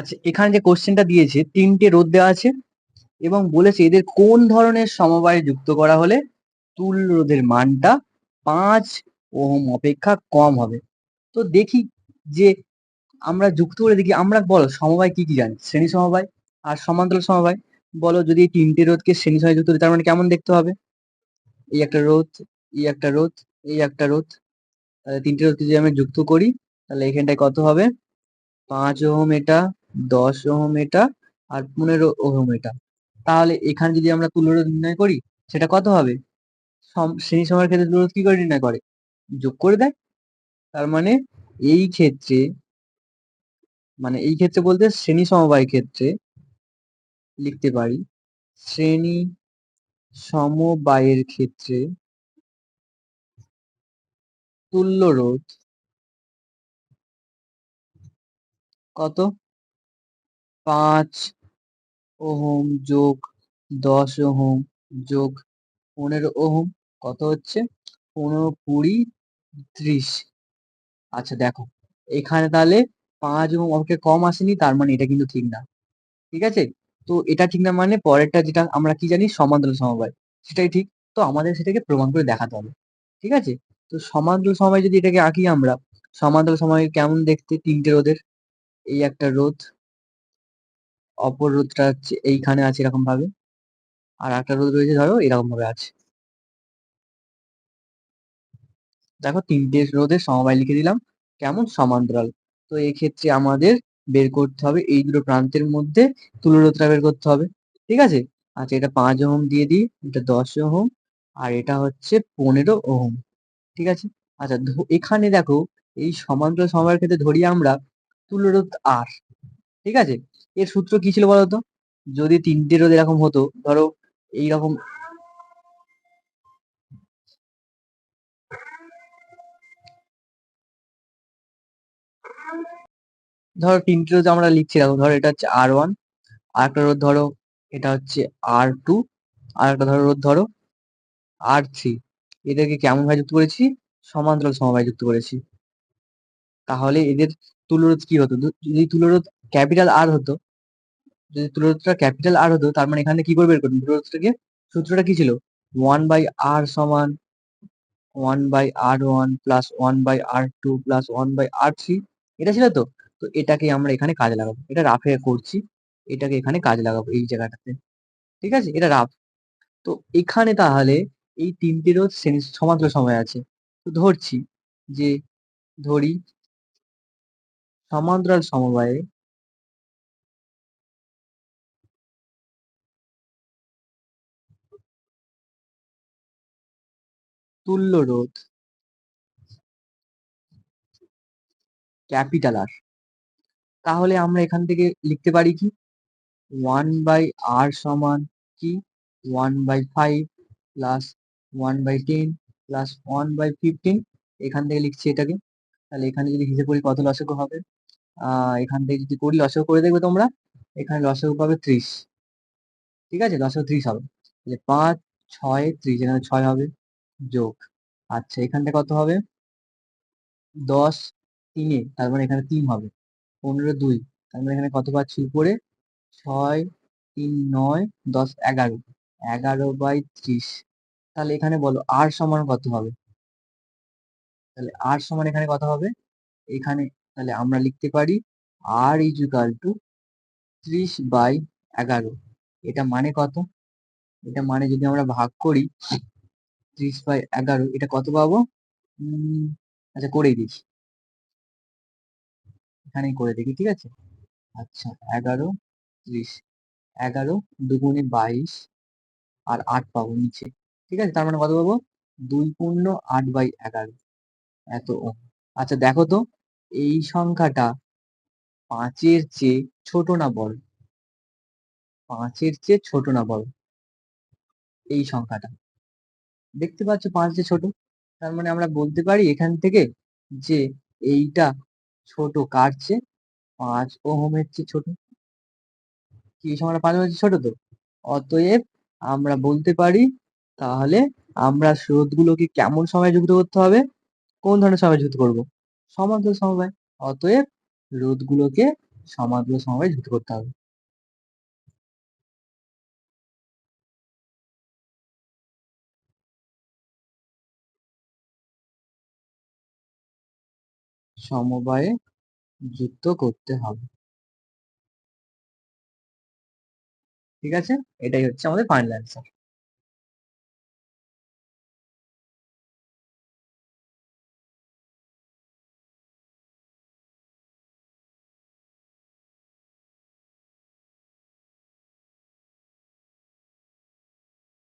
আচ্ছা, এখানে যে কোশ্চেনটা দিয়েছে, 3টে রোধ দেওয়া আছে এবং বলেছে এদের কোন ধরনের সমবায়ে যুক্ত করা হলে তুল্য রোধের মানটা 5 ওহম অপেক্ষা কম হবে। তো দেখি যে আমরা যুক্ত করে দেখি, আমরা বলো সমবায় কি কি জানি? শ্রেণী সমবায় আর সমান্তরাল সমবায়। বলো যদি এই 3টে রোধকে শ্রেণী সমবায়ে যুক্ত করি তার মানে কেমন দেখতে হবে? এই একটা রোধ, এই একটা রোধ, এই একটা রোধ। তাহলে 3টে রোধকে যদি আমি যুক্ত করি তাহলে এখানটায় কত হবে? 5 ওহম এটা, 10 ওহম এটা আর 15 ওহম এটা। তাহলে এখানে যদি আমরা তুল্য রোধ নির্ণয় করি সেটা কত হবে? শ্রেণী সমবায়ের ক্ষেত্রে তুল্য রোধ কি করে নির্ণয় করে? যোগ করে দেয়। তার মানে এই ক্ষেত্রে, বলতে শ্রেণী সমবায় ক্ষেত্রে লিখতে পারি, শ্রেণী সমবায়ের ক্ষেত্রে তুল্য রোধ কত? 5 ওহম যোগ 10 ওহম যোগ 15 ওহম, কত হচ্ছে? 15, 20, 30। আচ্ছা দেখো, এখানে তাহলে 5 ওহম অঙ্কে কম আসেনি, তার মানে এটা কিন্তু ঠিক না। ঠিক আছে? তো এটা ঠিক না মানে পরেরটা যেটা আমরা কি জানি, সমান্তরাল সমবায়, সেটাই ঠিক। তো আমাদের সেটাকে প্রমাণ করে দেখাতে হবে। ঠিক আছে? তো সমান্তরাল সমবায় যদি এটাকে আঁকি আমরা, সমান্তরাল সমবায় কেমন দেখতে? 3টে রোধের, এই একটা রোধ, অপর রোধটা হচ্ছে এইখানে আছে এরকম ভাবে, আর একটা রোধ রয়েছে ধরো এরকম ভাবে আছে। দেখো 3টে রোধের সমবায় লিখে দিলাম, কেমন? সমান্তরাল। তো এক্ষেত্রে আমাদের বের করতে হবে এই দুটো প্রান্তের মধ্যে তুল্য রোধটা বের করতে হবে। ঠিক আছে? আচ্ছা, এটা 5 ওহম দিয়ে দিই, এটা 10 ওহম আর এটা হচ্ছে 15 ওহম। ঠিক আছে? আচ্ছা, এখানে দেখো এই সমান্তরাল সমবায়ের ক্ষেত্রে ধরি আমরা তুল্য রোধ আর। ঠিক আছে? এর সূত্র কি ছিল বলতো? যদি 3টে রোধ এরকম হতো, ধরো এইরকম, ধরো 3টে রোধ আমরা লিখছি এরকম, ধরো এটা হচ্ছে R1, আর একটা রোধ ধরো এটা হচ্ছে R2, আর একটা ধরো রোধ ধরো R3। এদেরকে কেমন ভাবে যুক্ত করেছি? সমান্তরাল সমবায়ে যুক্ত করেছি। তাহলে এদের তুল্যরোধ কি হতো? যদি তুল্যরোধ ক্যাপিটাল আর হতো, যদি তুল্যরোধটা ক্যাপিটাল আর হতো তার মানে এখানে কি করে বের করবেন তুল্যরোধটাকে? সূত্রটা কি ছিল? 1/r সমান 1/r1 plus 1/r2 plus 1/r3, এটা ছিল তো। তো এটাকে আমরা এখানে কাজে লাগাবো, এটা রাফে করছি, এটাকে এখানে কাজে লাগাবো এই জায়গাটাতে। ঠিক আছে? এটা রাফ। তো এখানে তাহলে এই 3টে রোধ সমান্তরাল সমবায় আছে। তো ধরছি যে, ধরি সমান্তরাল সমবায়ে তুল্য রোধ ক্যাপিটাল আর। তাহলে আমরা এখান থেকে লিখতে পারি কি? 1/r সমান কি? 1/5 প্লাস 1/10 প্লাস 1/15। এখান থেকে লিখছি এটাকে। তাহলে এখানে যদি হিসেব করি কত লসাগু হবে? এখান থেকে যদি করি লসাগু করে দেখবে তোমরা, এখানে লসাগু পাবে 30। ঠিক আছে? লসাগু 30 হবে। তাহলে 5, 6, 30, এখানে 6 হবে যোগ, আচ্ছা এখানটা কত হবে? 10 3 তার মানে এখানে 3 হবে। 15 2, তার মানে এখানে কত পাচ্ছি উপরে? 6 3 9 10 11, 11/30। তাহলে এখানে বলো আর সমান কত হবে? তাহলে আর সমান এখানে কত হবে? এখানে তাহলে আমরা লিখতে পারি আর ইকুয়াল টু 30/11। এটা মানে কত? এটা মানে যদি আমরা ভাগ করি 30/11, এটা কত পাবো? আচ্ছা করেই দিচ্ছি, এখানেই করে দেখি। ঠিক আছে? আচ্ছা 11 30, 11 দুগুণে 22 আর 8 পাবো নিচে। ঠিক আছে? তার মানে কত পাবো? 2 × 8/11, এত ওহম। আচ্ছা দেখো তো, এই সংখ্যাটা 5-এর চেয়ে ছোট না বড়? 5-এর চেয়ে ছোট না বড় এই সংখ্যাটা? দেখতে পাচ্ছ 5-এর চেয়ে ছোট। তার মানে আমরা বলতে পারি এখান থেকে যে এইটা ছোট কার চেয়ে? 5 ওহমের চেয়ে ছোট। কি এই সংখ্যাটা 5 ওহমের চেয়ে ছোট তো? অতএব আমরা বলতে পারি, তাহলে আমরা রোধগুলোকে কেমন সময়ে যুক্ত করতে হবে? কোন ধরনের সমবায় যুক্ত করব? সমান্তরাল সমবায়। অতএব রোধগুলোকে সমানগুলো সমবায় যুক্ত করতে হবে। সমবায়ে যুক্ত করতে হবে। ঠিক আছে, এটাই হচ্ছে আমাদের ফাইনাল অ্যান্সার।